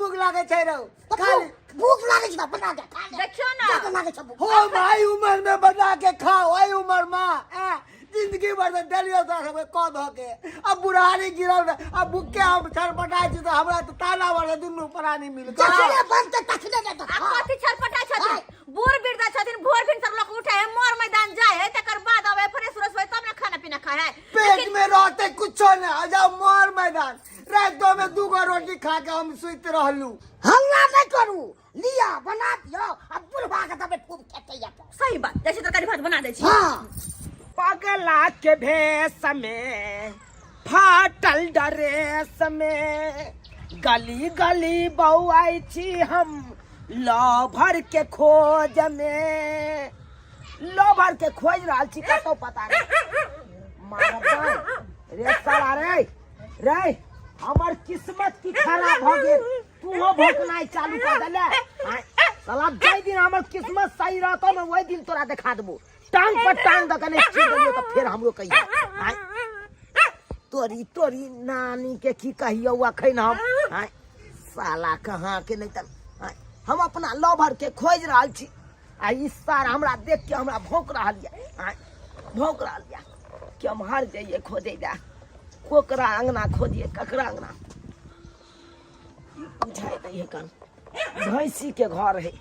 भूख लागे छै रौ तो खाली भूख लागे छै बना के खा ले देखियो ना क्या लागे छै भूख हो भाई उम्र में बना के खाओ ओई उम्र में जिंदगी भर में डेलियो सा हमें कह द के अब बुढ़ारी गिरल अब भूखे हम छटपटाई छी तो हमरा तो ताना वाला दुनु प्राणी मिल गए तखने बनते तखने दे तो आ कथि छटपटाई छथिन बूढ़ वृद्ध छथिन भोर भिन सब लोग उठे है मोर मैदान जाए है तकर बाद आवे फ्रेश फ्रेश होय तब ना खाना पीना खाए है पेट में रहते कुछो नहीं आ जाओ मोर मैदान रातों में 2 गो रोटी खा के हम सुत रहलू हल्ला नहीं करू लिया बना दियो अब बुढ़वा के तबे खूब खेते या सही बात जैसे तरकारी भात बना दे छी हां पगला के भेष में फाटल ड्रेस में गली गली बौआई छी हम लभर के खोज में लभर के खोज रहल छी कतौ पता नहीं मारबा रे साला रे हमर किस्मत की खराब भ गेल तू हो भोकनाई चालू कर देले साला जै दिन हमर किस्मत सही रहतो न वही दिन तोरा दिखा देबो टांग पर टांग दकने छीन देलियो तो फिर हमरो कहियो तोरी नानी के की कहियो अखन हम साला कहाँ के नहीं त हम अपना लवर के खोज रहल छी आ ई सार हमरा देख के हमरा भौंक रहल ये कि हम हार जाइए खोदे जा कोकरा अंगना खोदिए ककरा अंगना बुझाई नहीं है कन भैंसी के घर है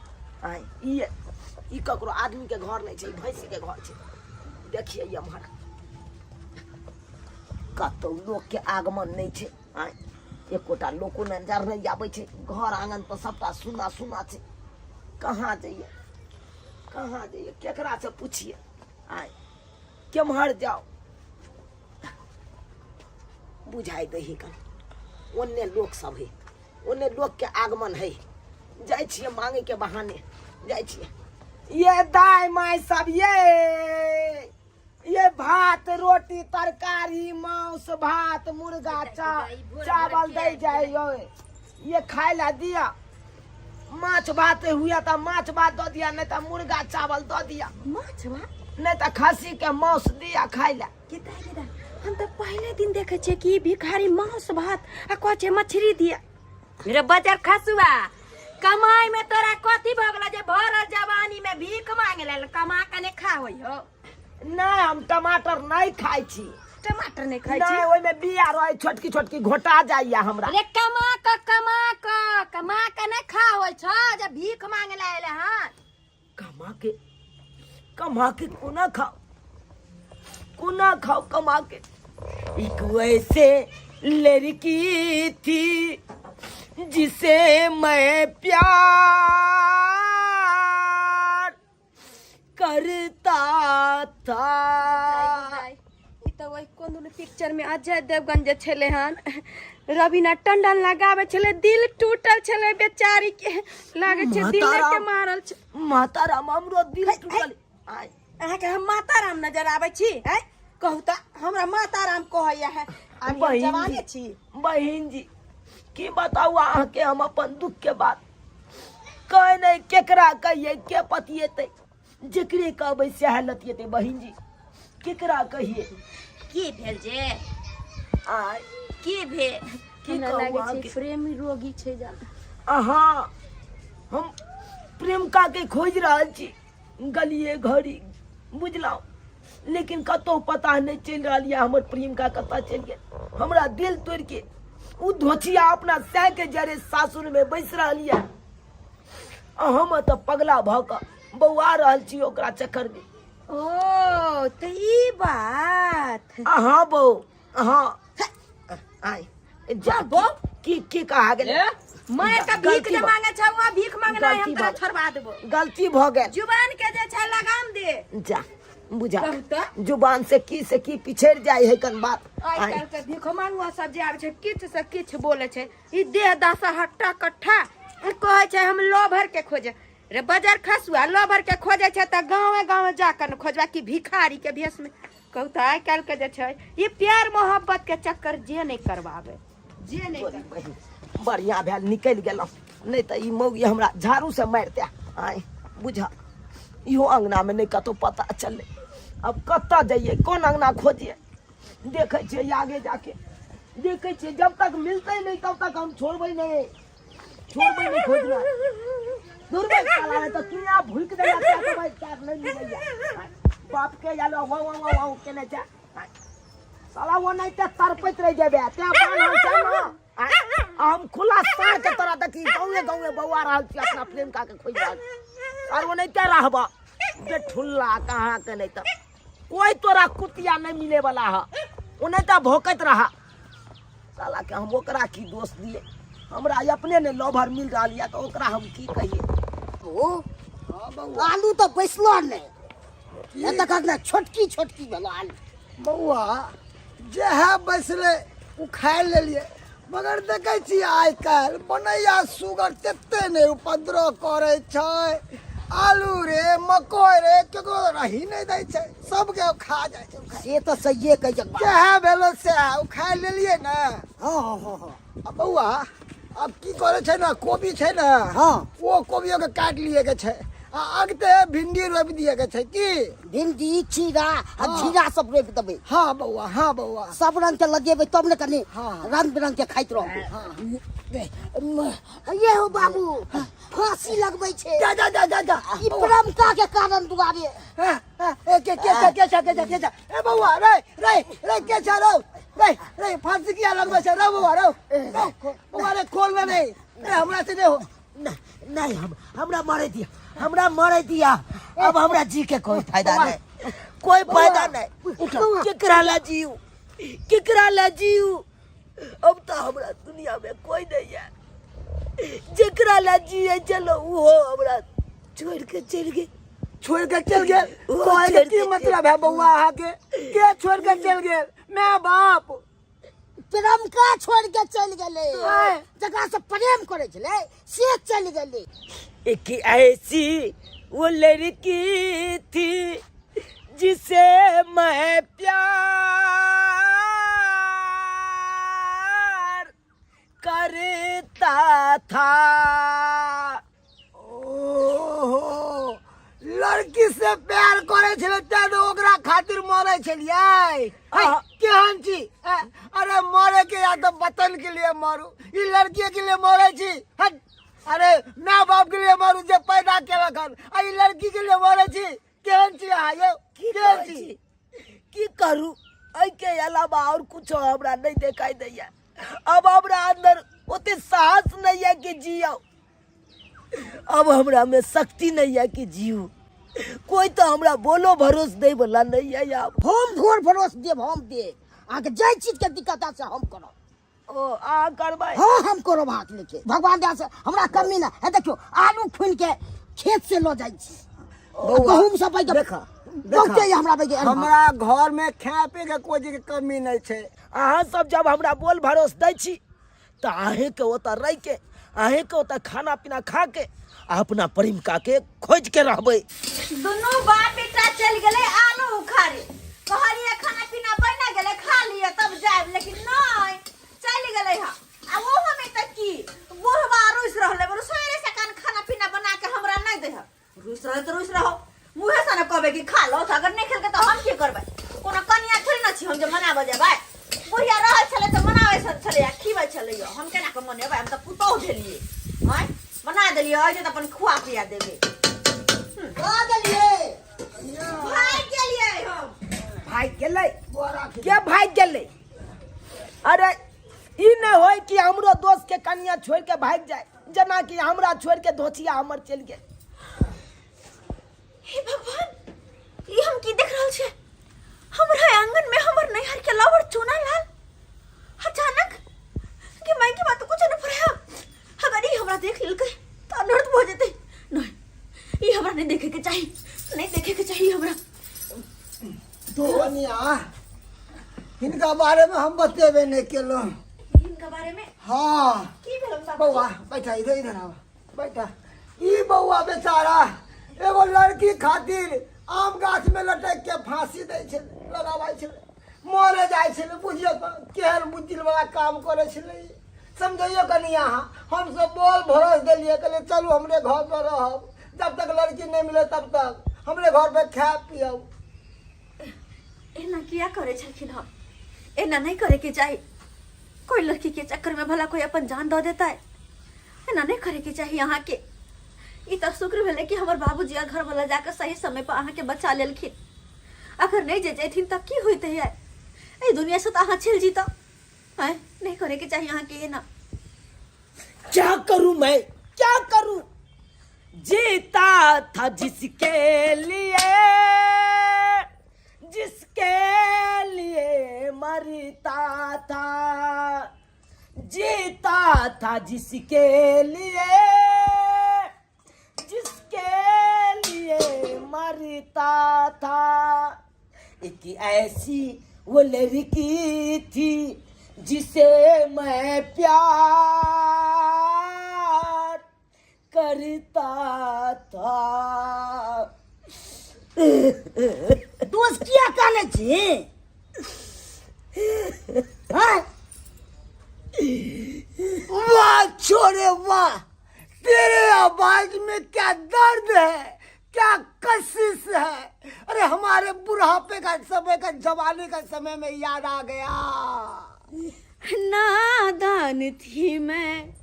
ई ककरो आदमी के घर नहीं छै भैंसी के घर छै देखिए हमार कतौ लोग के आगमन नहीं छै एकोटा लोको नजर नहीं आबै छै घर आंगन तो सबटा सुना सुना छै कहाँ जाइए केकरा से पूछिए केम्हर जाओ बुझाई दही कन ओन्ने लोग सब है ओन्ने लोग के आगमन है जाय छिए मांगे के बहाने जाय छिए ये दाई माई सब ये भात रोटी तरकारी मांस भात मुर्गा चावल दे जाए ये खाए ला दिया माछ भात हुआ तो माछ भात दो दिया नहीं तो मुर्गा चावल दो दिया माछ भात नहीं तो खस्सी के मांस दिया खाए ला किता हम तो पहले दिन देखे छे कि भिखारी मांस भात आ कोचे मछली दिया मेरे बाजार खसुआ कमाई में तोरा कथी भगला जे भरल जवानी में भीख मांगे ले कमा के ने खा होय हो नहीं हम टमाटर नहीं खाई छी टमाटर नहीं खाई छी नहीं ओय में बिया रहे छोटकी छोटकी घोटा जाइया हमरा अरे कमा के ने खा होय छ जे भीख मांगे ले आले हां कमा के कोना खाओ कमा के एक वैसे लड़की थी जिसे मैं प्यार करता था तो वही कोन पिक्चर में अजय देवगन जे छले हन रवीना टंडन लगावे छले दिल टूटल छले बेचारी के लागे छे दिल के मारल छ माता राम हमरो दिल टूटल अहाँ के हम माता राम नजर आवे छी हैं कहू त हमरा माता राम कहैया है हम जवाने छी बहिन जी की बताऊ अहाँ के हम अपन दुख के बात कह नहीं केकरा कहिए के पतिएते जेकरे कहबै सह लतिएते बहिन जी केकरा कहिए की भेल जे आय की भेल हमरा लागे छै के प्रेमी रोगी छै जान हाँ हम प्रेमिका के खोज रहल छी गलिए घड़ी बुझलौ लेकिन कतो पता नहीं चल रहा है हमर प्रेमिका कता चल गेल हमरा दिल तोड़ के उ धोचिया अपना सह के जरे सासुर में बैस रहल है हम तो पगला भ क बौआ रहल छी ओकरा चक्कर में ओ त ई बात हाँ बौ हाँ आय जा बौ की कहा गेल मैं का भीख जे मांगे छ वहां भीख मांगना है हम तोरा छोड़वा देबो गलती भ गेल जुबान के जे छै लगाम दे जा बुझा कहू त जुबान से की पिछड़ जाए है कन बात आइ काल के भीख मांगवा सब जे आवे छै किछ से किछ बोले छै ई देह दासा हट्टा कट्ठा कहै छै हम लोभर के खोजे रे बाजार खसुआ लोभर के खोजे छै त गांवे जाकर खोजवा की भिखारी के भेष में कहू त आइ काल के जे छै ये प्यार मोहब्बत के चक्कर जे नहीं करवावे जे नहीं बढ़िया भेल निकल गेलौ नहीं त ई मौगी हमरा झाड़ू से मारते आय बुझा इहो अंगना में नहीं कतो पता चले अब कत्ता जाइए कौन अंगना खोजिए देखे छे आगे जाके देखे छे जब तक मिलते नहीं तब तक हम छोड़बे नहीं छोड़ भाई नहीं खोज रहा दूर में साला है तो तू यहाँ भूख दे जाता है तो भाई क्या नहीं मिलेगा बाप के जालो वाओ के ले जा साला वो नहीं तो तरपत रह जाबे ते बान हो छ न हम खुला सार के तरह देखी गाँव बउआ रहल छी अपना प्रेम का के खोज रहल और वो नहीं ते रहबा जे ठुल्ला कहाँ के नहीं तो कोई तोरा कुतिया नहीं मिले वाला है वो नहीं तो भोकत रहा साला के हम ओकरा की दोष दिए हमरा अपने ने लोभर मिल रहा लिया तो ओकरा हम की कहिए ओ आलू तो बैसलो नहीं ये तक ना छोटकी भेलो आलू बउआ जे है बैसले उ खाए ले लिए मगर देखे छी आइ काल बनैया सुगर तेते ने उपद्रव करे छै आलू रे मकई रे केकरो रही नहीं दै छै सबके खा जाय छै से तो सही कह जक जे है भेलो से उ खाए ले लिए ना हां अब बउआ अब की करे छै ना कोबी छै ना हां वो कोबियो के काट लिए के छै आ अगते भिंडी रोप दिए के छै की भिंडी खीरा आ खीरा सब रोप देबै हां बउआ सब रंग के लगेबै तब ने कनी हाँ। रंग बिरंग के खाइत रहबै ये हो बाबू फांसी लगबै छै जा ई प्रेमका के कारण दुआरे के ए बउआ रे के छ रौ रे फांसी किया लगबै छै रौ बउआ रौ बउआ रे खोल नहीं रे हमरा से नहीं हो नहीं हमरा मारे दिया अब हमरा जी के कोई फायदा नहीं कोई फायदा नहीं केकरा ला जीव अब तो हमरा दुनिया में कोई नहीं है जेकरा ला जिए चलो वो हमरा छोड़ के चल गए कोई की मतलब है बउआ अहाँ के छोड़ के चल गेल मैं बाप प्रेम का छोड़ के चल गेले जकरा से प्रेम करे छले से चल गेले एक ऐसी वो लड़की थी जिसे मैं प्यार करता था ओहो लड़की से प्यार करे छले त ओकरा खातिर मरे छलिए केहन छी अरे मरे के या तो वतन के लिए मारू ई लड़की के लिए मरे छी अरे माँ बाप के लिए मारू जे पैदा केलक हन आ ई लड़की के लिए मरे छी केहन छी अहाँ यौ केहन छी की करू ऐ के अलावा और कुछ हमरा नहीं दिखाई दैया अब हमरा अंदर ओते साहस नहीं है कि जियो अब हमरा में शक्ति नहीं है कि जियो कोई तो हमरा बोलो भरोस दे वाला नहीं है यार हम घोर भरोस देब हम दे आके जय चीज के दिक्कत से हम करो ओ आ करबै हां हम करो हाथ लेके भगवान दया से हमरा कमी ना है देखियो आलू खुन के खेत से लो जाई छी गहूम सब पे देखा देखते हमरा पे हमरा घर में खाए पे के कोई चीज के कमी नहीं छै अहाँ सब जब हमरा बोल भरोस दै छी तो अहे के ओता रह के अहे के ओता खाना पीना खा के अपना प्रेमिका के खोज के रहबै दोनों बाप बेटा चल गेले आलू उखाड़े कहलिए खाना पीना बना गेले खा लिए तब जाए लेकिन नहीं चल गेले हा आ वो हमें तक की वो रुस रहले रुसरे से कान खाना पीना बना के हमरा नहीं दे रुस रहे तो रुस रहो मुहे से न कहबे कि खा लो अगर नहीं खेल के तो हम की करबे कोनो कनिया थोड़ी न छी हम जे मना बजे भाई बुढ़िया रहल छले तो मनावे छले या खीबे छले हम केना के मनेबे हम त पुतौ देलिए हैं बना देलिए आज तो अपन खुआ पिया देबे आ गेलिए भाई गेलिए हम भाई गेलै के भाई गेलै अरे ई न होय कि हमरो दोस्त के कनिया छोड़ के भाग जाए जना कि हमरा छोड़ के धोतिया हमर चल गेल हे भगवान ये हम की देख रहल छे हमरा आंगन में हमर नैहर के लावर चुना लाल अचानक कि मैं की बात कुछ न फरहा अगर ये हमरा देख लेलकै तो अनर्थ हो जेतै नहीं ये हमरा नहीं देखे के चाहिए हमरा धोनिया इनका बारे में हम बतेबे नहीं केलो इनका बारे में हाँ की भेल बउआ बैठा इधर आओ बैठा ई बउआ बेचारा एगो लड़की खातिर आम गाछ में लटक के फांसी दै छै लगाबै छै मरे जाइ छै बुझियो केहन बुद्धिल वाला काम करे छै समझियो कनी अहाँ हम सब बोल भरोस देलिए कहले चलू हमरे घर पर रहब जब तक लड़की नहीं मिले तब तक हमरे घर पे खाए पियो एना किया करे छलखिन हम एना नहीं करे के चाहिए कोई लड़की के चक्कर में भला कोई अपन जान दे देता है ना नहीं करे के चाहिए अहाँ के। ई तो शुक्र भेले कि हमर बाबूजी आ घर वाला जाकर सही समय पर अहाँ के बचा लेलखिन। अगर नहीं जे जैथिन तब की होते है ए दुनिया से तो अहाँ छिल जीता है। नहीं करे के चाहिए अहाँ के ये ना। क्या करूं मैं, क्या करूं? जीता था जिसके लिए मरता था, जीता था जिसके लिए मरता था। एक ऐसी वो लड़की थी जिसे मैं प्यार करता था। दोस्त क्या कहने छे? वाह छोरे वाह, तेरे आवाज में क्या दर्द है, क्या कशिश है। अरे हमारे बुढ़ापे का समय का, जवानी का समय में याद आ गया। नादान थी मैं,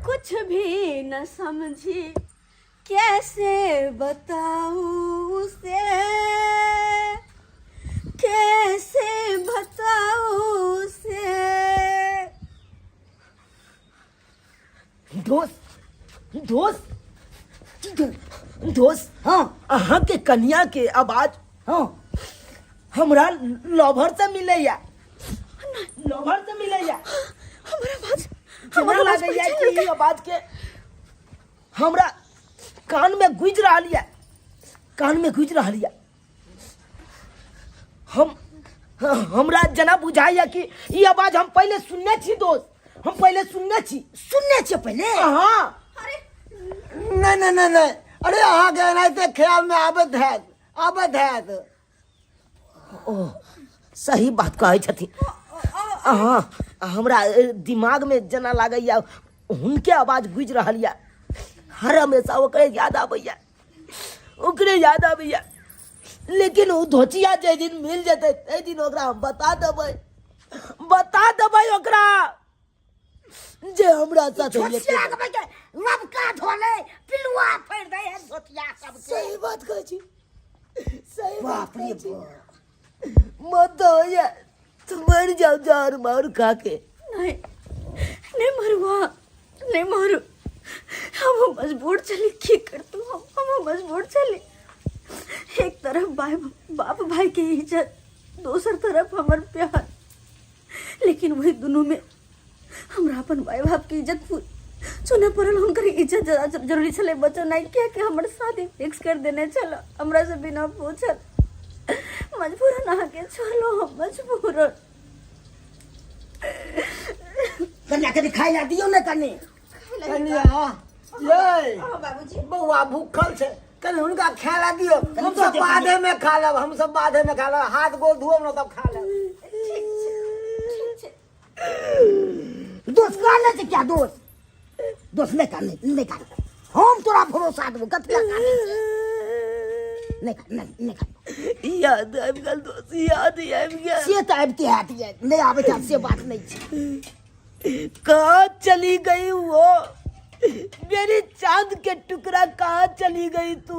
कुछ भी न समझी, कैसे बताऊं उसे, कैसे बताऊं उसे। दोस्त, हाँ, अहाँ के कन्या के आवाज, हाँ, हमरा लवर से मिलैया, हमरा लागैया कि ई आवाज के हमरा कान में गुज रहा है। हमरा जना बुझाइया कि ई आवाज हम पहले सुनने छी दोस्त, हम पहले सुनने छी पहले। हाँ, नहीं, अरे अहाँ के एनाहिते ख्याल में आबत है। ओ सही बात कहै छथिन। हाँ, हमरा दिमाग में जना लागैया हुनके आवाज गुज रहा है। हर हमेशा ओकरे याद आबैया। लेकिन वो धोचिया जे दिन मिल जते ते दिन ओकरा हम बता देबै ओकरा जे हमरा साथ छोटिया के बेटे लबका धोले पिलुआ फेर दे है छोटिया सब। सही बात कहै छी, सही बात रे कहै छी। मत होया तुम मर जाओ जार मार खा के। नहीं मारू। हम मजबूर चले, की कर तू? हम मजबूर चले। एक तरफ बाप भाई की इज्जत, दूसर तरफ हमर प्यार। लेकिन वही दोनों में हमरा अपन भाई बाप की इज्जत चुने पड़ल। हुनकर इज्जत जरूरी चले। बच्चों नहीं क्या कि हमारे शादी फिक्स कर देने चलो, हमरा से बिना पूछल। मजबूरन आके चलो, हम मजबूरन। कन्या के दिखाई ना दियो ना कन्या। ये बाबूजी बउआ भूखल छे, कल हुनका खाला दियो। हम सब बादे में खा लेब, हाथ गोड़ धोब न तब खा लेब। दोस्त काने से क्या दोस्त नहीं काने। हम तोरा भरोसा देबो कतला काने नहीं याद आबि गेल दोस्त, याद आबि गेल। से तो आबते है, नहीं आबे था से बात नहीं छे। कहाँ चली गई वो मेरी चांद के टुकड़ा, कहाँ चली गई तू?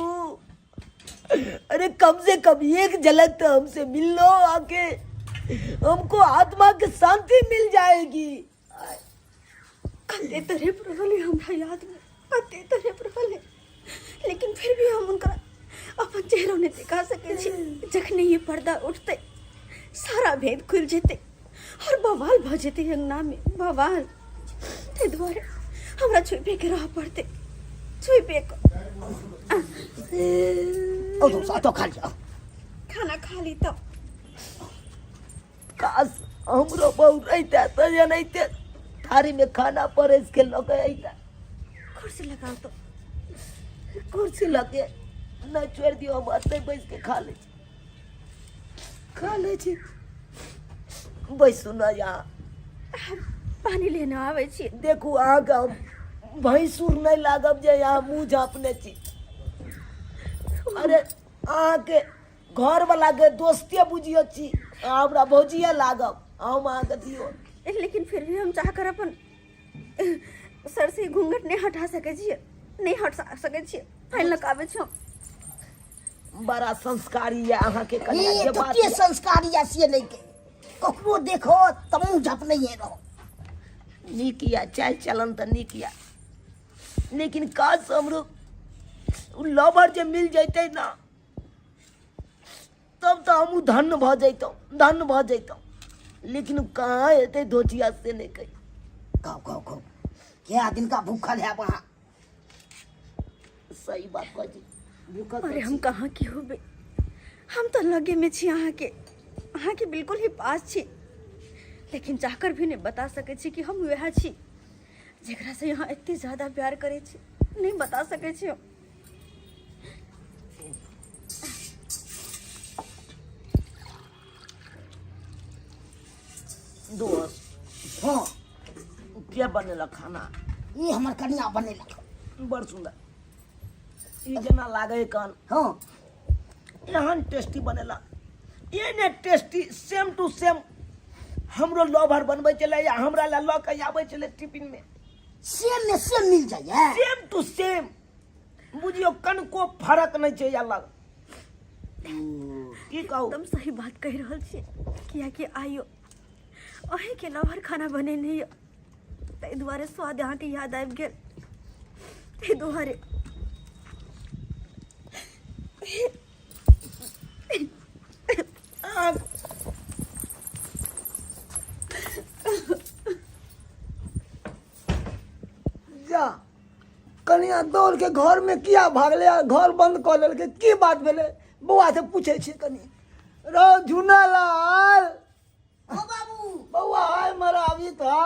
अरे कम से कम एक झलक तो हमसे मिल लो आके, हमको आत्मा की शांति मिल जाएगी। कते तरह प्रभले हमरा याद में, कते तरह प्रभले। लेकिन फिर भी हम उनका अपन चेहरा ने दिखा सके छी। जखने ये पर्दा उठते सारा भेद खुल जेते और बवाल भ जेते अंगना में, बवाल। ते द्वारे हमरा छुपे के रह पड़ते, छुपे को। ओ तो खा लिया, खाना खा ली तब। काश हमरो बहु रहते तो जनैते थारी में खाना परेस के लोग अइता। कुर्सी लगाओ तो। कुर्सी लगे न छोड़ दियो, हम अते बैस के खा ले छी। बैसू न यहाँ, पानी लेने आवे छी। देखू अहाँ का भैंसुर नहीं लागब जे यहाँ मुँह झाँपने छी। अरे अहाँ के घर वाला के दोस्ते बुझियो छी, हमरा भौजिए लागब, हम अहाँ के दियो। लेकिन फिर भी हम चाह कर अपन सर से घूंघट नहीं हटा सके छियै, नहीं हटा सके छियै, फाइल लगाबे छौ। बड़ा संस्कारी है अहाँ के कन्या ये के तो बात के संस्कारी या से नहीं के ककरो देखो तमु झप नहीं है रहो। नीक या चाल चलन तो नीक या, लेकिन काज से हमरो उ लवर जे मिल जैते ना तब तो हम धन्य भ जैतौ, लेकिन उ कहाँ एते धोतिया से नहीं कही। खाओ क्या दिन का भूखल है वहाँ। सही बात कह जी, भूखल तो अरे हम छी। कहाँ की होबे, हम तो लगे में छी अहाँ के बिल्कुल ही पास छी, लेकिन जाकर भी नहीं बता सके छी कि हम वह छी जेकरा से यहाँ इतनी ज्यादा प्यार करे छी, नहीं बता सके छी हम। दोस्त हाँ क्या बनेला खाना? ये हमार कन्या बनेला। बड़ सुंदर, ई जना लागे कान हाँ एहन टेस्टी बनेला, ये ने टेस्टी सेम टू सेम हमरो लवर बनबै चले या हमरा ला ल के आबै चले टिफिन में, सेम में सेम मिल जाए। सेम टू सेम, बुझियो कनको फर्क नहीं छै अलग। की कहू? एकदम सही बात कह रहल छी, किया कि आइयो अहीं के लवर खाना बने नहीं है, ताहि दुआरे स्वाद अहाँ के याद आबि गेल, ताहि दुआरे। जा कनिया दौड़ के घर में किया भागले, घर बंद कर लेलके, की बात भेले? बउआ से पूछे छी कनी। रो झुनालाल, ओ बाबू बउआ आय मरा अभी था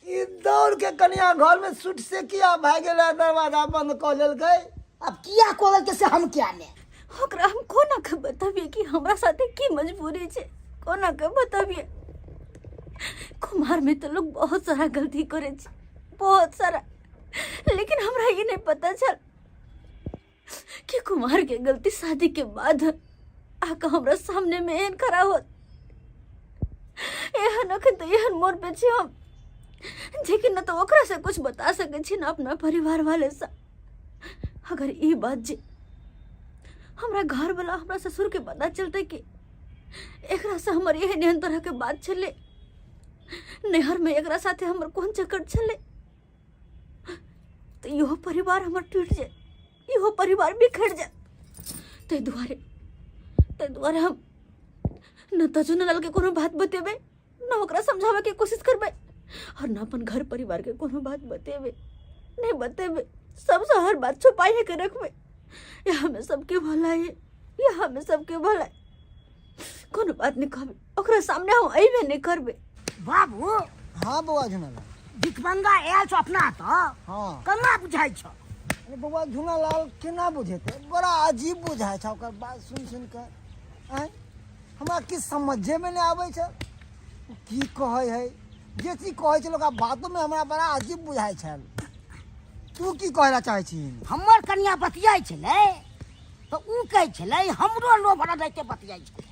ई दौड़ के कनिया घर में सुट से किया भाग गेले, दरवाजा बंद कर लेलके। अब किया कोलल के से हम क्या ने ओकरा हम कोना के बताबिए कि हमरा साथे की मजबूरी छै, कोना के बताबिए। कुमार में तो लोग बहुत सारा गलती करे छै, बहुत सारा, लेकिन हमरा ये नहीं पता चल कि कुमार के गलती शादी के बाद आका हमरा सामने में एहन खड़ा होत। एहन अखन तो एहन मोड़ पे छी हम, लेकिन न तो ओकरा से कुछ बता सके छी, न अपना परिवार वाले से। अगर ई बात जे हमरा घर वाला हमरा ससुर के पता चलते कि एकरा से हमर एहन एहन तरह के बात चले, नहर में एकरा साथे हमर कौन चक्कर चले, तो इहो परिवार हमर टूट जाए, इहो परिवार बिखर जाए। ताहि दुआरे हम न तो जुनलाल के कोनो बात बतेबे, न ओकरा समझावे के कोशिश करबे, और न अपन घर परिवार के कोनो बात बतेबे, नहीं बतेबे, सब हर बात छुपाई के रखबे। यहाँ में सबके भला है, यहाँ में सबके भला है, कोनो बात नहीं कहबे, ओकरा सामने हम अइबे नहीं करबे। बाबू हाँ बउआ झुनालाल। भिखमंगा आयल छो अपना तो हाँ कना बुझाई छो। अरे बउआ झुनालाल केना बुझेते, बड़ा अजीब बुझाय छै ओकर बात सुन के। आय हमरा किछ समझे में नहीं आबै छै, की कहै है, जे चीज कहै छै ओकरा बातों में हमरा बड़ा अजीब बुझाय छै। तू की कहला चाहै छी? हमर कन्या बतियाई छले तो ऊ कहै छले हमरो लो भरा दे के बतियाई छले।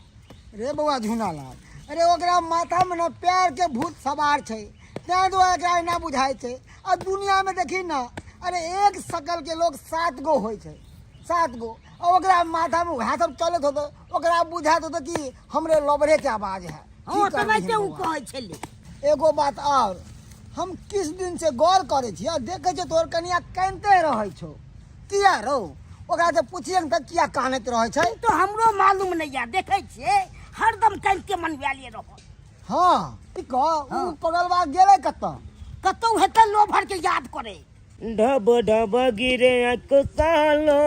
रे बउआ झुनालाल, अरे ओकरा माथा में न प्यार के भूत सवार छै, तें दुआरे एकरा ना बुझाय छै। आ दुनिया में देखी ना, अरे एक शकल के लोग 7 गो होइ छै, 7 गो, और ओकरा माथा में वएह सब चलत होतो, ओकरा बुझात होतो कि हमरे लबरे के आवाज है। हां की तबे करबिही ते ऊ बउआ? कहै छले। एगो बात और, हम किस दिन से गौर करे छियै, देखे छै तोहर कनिया कानते रहै छौ, किया रो? ओकरा से पूछिए न त किया कानैत रहै छै। तो हमरो मालूम नहीं है, देखे छिए हरदम कान के मनवालिए रहो। हाँ ई कह, ऊ पगलवा गेलै कतऽ? कतौ हेते लो भर के याद करे। ढब ढब गिरे अक सालो,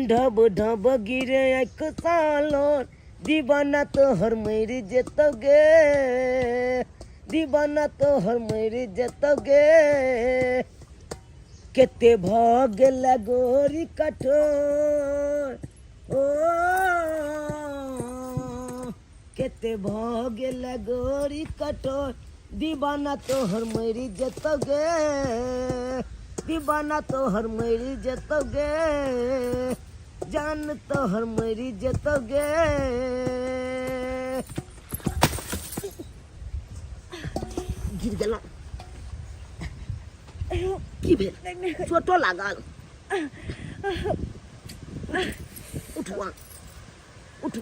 ढब ढब गिरे अक सालो, दीवाना तोहर मर जेतोगे, दीवाना तोहर मर जेतोगे। केते भऽ गेला गोरी कठोर, ओ केते भऽ गेला गोरी कठोर, दीवाना तोहर मर जेतोगे, दीवाना तोहर मर जेतोगे, जान तोहर मर जेतोगे। गिर गेल की भेल चोटो लागल उठू उठू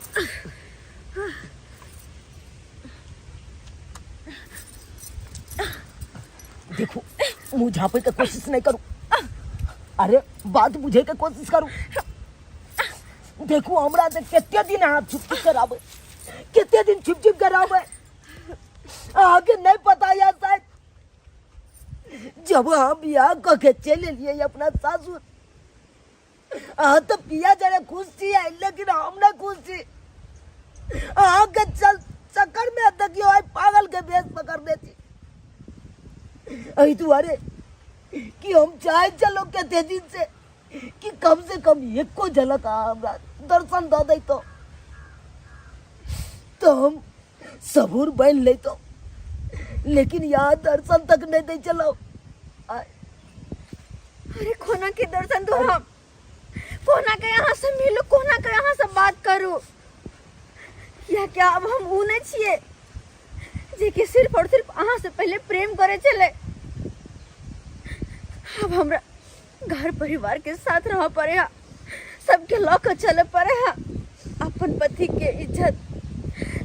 देखो मुंह झापे के कोशिश नहीं करूं अरे बात बुझे के कोशिश करूं देखो हमरा से कितने दिन हाथ छुप करावे कितने दिन छिप छिप करावे आगे नहीं पता यार शायद जब हम बियाह करके चले लिए अपना सासुर तो पिया जरा खुश थी लेकिन हम ना खुश थी आगे चल चक्कर में देखियो पागल के भेष पकड़ देती तुम्हारे कि हम चाहे चलो कहते दिन से कि कम से कम एक को झलक हमरा दर्शन दे दे तो हम सबूर बन ले तो लेकिन यहाँ दर्शन तक नहीं दे चलो अरे कोना के दर्शन दो हम कोना के यहाँ से मिलो कोना के यहाँ से बात करो या क्या अब हम ऊने छिए जे कि सिर्फ और सिर्फ अहाँ से पहले प्रेम करे चले अब हमरा घर परिवार के साथ रह पड़े हा सबके लौक चले पड़े हा अपन पति के इज्जत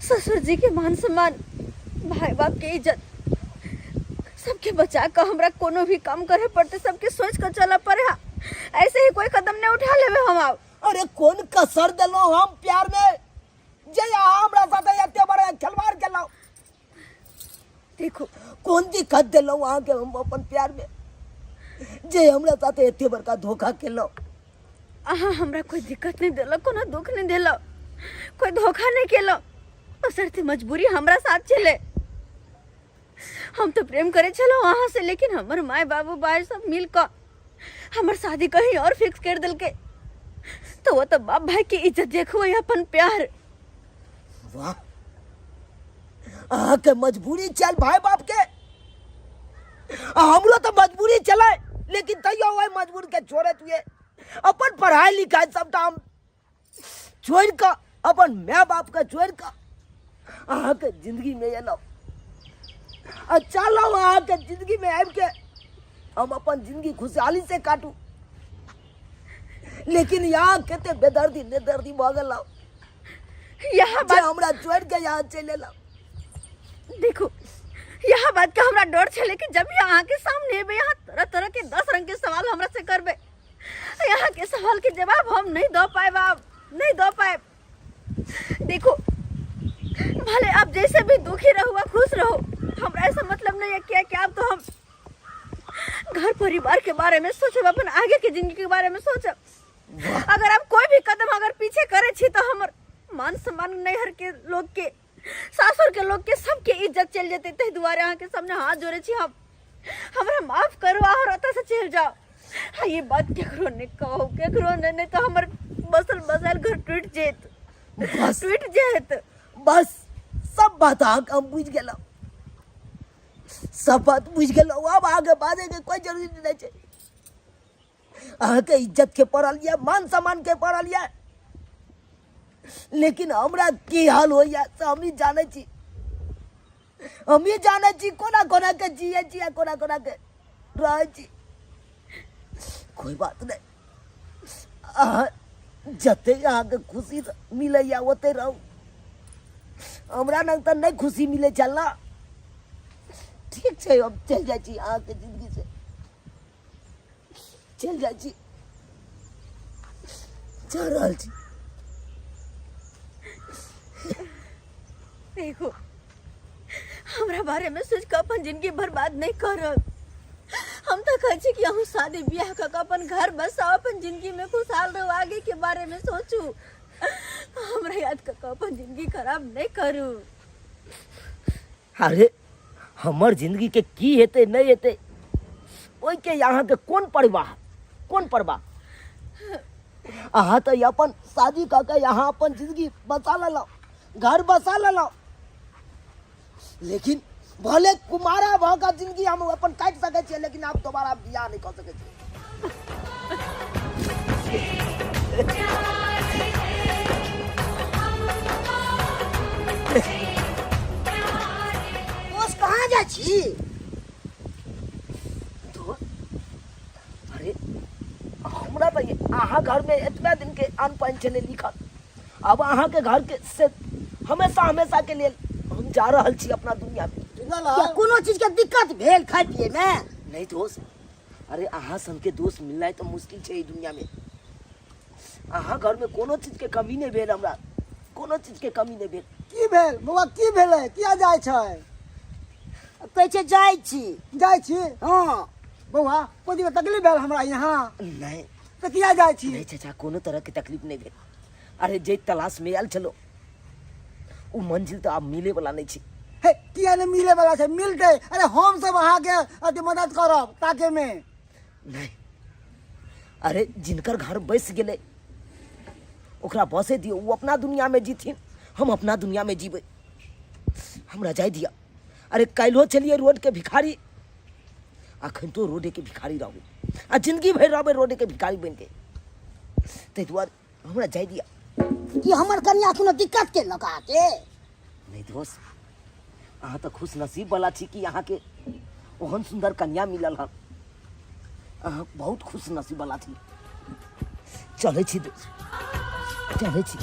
ससुर जी के मान सम्मान भाई बाप के इज्जत सबके बचा कर हमरा कोनो भी काम करे पड़ते सबके सोच कर चला पड़े हा ऐसे ही कोई कदम नहीं उठा लेवे हम आओ अरे कौन कसर दिलो हम प्यार में जे हमरा साथे एते बड़े खिलवाड़ केलो देखो कौन दिक्कत दिलो वहां के हम अपन प्यार में जे हमरा साथे एते बड़का धोखा केलो अहाँ हमरा कोई दिक्कत नहीं देलो कोनो दुख नहीं देलो कोई धोखा नहीं केलो बसरती मजबूरी हमरा साथ चले हम तो प्रेम करे चलो वहां से लेकिन हमर माए बाबू भाई सब मिल कर हमर शादी कहीं और फिक्स कर दिल के तो वो तो बाप भाई की इज्जत देखो अपन प्यार वाह के मजबूरी चल भाई बाप के हमरो तो मजबूरी चला लेकिन तैयो वही मजबूर के छोड़े तुए अपन पढ़ाई लिखाई सबटा हम छोड़ कर अपन माँ बाप का छोड़ कर अहाँ के जिंदगी में एलो अच्छा लो अहाँ के जिंदगी में आब के हम अपन जिंदगी खुशहाली से काटू लेकिन यहाँ केते बेदर्दी नेदर्दी भ गेल यहाँ बात हमरा छोड़ के यहाँ चले लो देखो यहाँ बात का हमरा डर छे लेकिन जब यहाँ के सामने एबे यहाँ तरह तरह के 10 रंग के सवाल हमरा से करबे यहाँ के सवाल के जवाब हम नहीं दो पाए बाप नहीं दो पाए देखो भले आप जैसे भी दुखी रहो खुश रहो हमरा ऐसा मतलब नहीं है कि आप तो हम घर परिवार के बारे में सोचब अपन आगे के जिंदगी के बारे में सोचब अगर आप कोई भी कदम अगर पीछे करे छी तो हमर मान सम्मान नैहर के लोग के सासुर के लोग के सबके इज्जत चल जेते ते दुआरे अहाँ के सामने हाथ जोड़े छी हम हमरा माफ करो और ओता से चल जाओ हाँ ये बात केकरो ने कहो केकरो ने नहीं तो हमर बसल बसल घर टूट जेत बस टूट जेत बस सब बात हम बुझ गेलो सब बात बुझ गेलो अब आगे बाजे के कोई जरूरी नहीं है अहाँ के इज्जत के पड़ल या मान सम्मान के पड़ल या लेकिन हमरा की हाल हो या से हम ही जाने छी कोना कोना के जिए छी कोना कोना के रह छी कोई बात नहीं जते यहाँ के खुशी मिले या ओते रहू हमरा न तो नहीं खुशी मिले चलना ठीक है अब चल जाए छी अहाँ के जिंदगी से चल जाए छी चल रहल छी देखो हमरा बारे में सोच के अपन जिंदगी बर्बाद नहीं करब हम तो कहे छी कि हम शादी ब्याह का अपन घर बसाओ अपन जिंदगी में खुशहाल रहो आगे के बारे में सोचू हमरा याद का अपन जिंदगी खराब नहीं करू अरे हमर जिंदगी के की हेते नहीं हेते ओई के यहाँ के कौन परवाह अहाँ तो अपन शादी करके यहाँ अपन जिंदगी बसा लो घर बसा लो लेकिन भले कुमारा भाव का जिंदगी हम अपन काट सके छे लेकिन आप दोबारा बियाह नहीं कर सके बोस कहाँ जाइ छी तो अरे हमरा तो अहाँ घर में इतना दिन के अन्न पानि छलै लिखल, अब अहाँ के घर के से हमेशा हमेशा के लिए हम जा रहल छी अपना दुनिया में। क्या कोनो चीज के दिक्कत भेल खाय पिए में? नहीं दोस्त, अरे अहाँ सन के दोस्त मिलना तो मुश्किल है ई दुनिया में। अहाँ घर में कोनो चीज के कमी नहीं भेल, हमरा कोनो चीज के कमी नहीं भेल। की भेल बौआ, की भेलै, किया जाइ छै? कहै छै जाइ छी। जाइ छी? हाँ बौआ कोई तकलीफ भेल हमरा यहाँ? नहीं तो किया जाइ छी? नहीं चाचा, कोनो तरह के तकलीफ नहीं भेल। अरे जे तलाश में आयल छलो उ मंजिल तो आब मिले वाला नहीं छै। हे किया नहीं मिले वाला छै? मिलते। अरे हम सब अहाँ के अति मदद करब ताके में। नहीं, अरे जिनकर घर बस गेले ओकरा बसे दियो, वो अपना दुनिया में जीथिन, हम अपना दुनिया में जीवे। हमरा जाय दिया। अरे काल्हो चलिए रोड के भिखारी, अखन तो रोडे के भिखारी रहबै आ जिंदगी भर रहबै रोडे के भिखारी बन के। ताहि दुआरे हमरा जाय दिया। कि हमर कन्या कोनो दिक्कत के लगा के? नहीं दोस्त, अहाँ तो खुश नसीब वाला छी कि अहाँ के ओहन सुंदर कन्या मिलल हन। अहाँ बहुत खुश नसीब वाला छी। चले छी दोस्त, चले छी।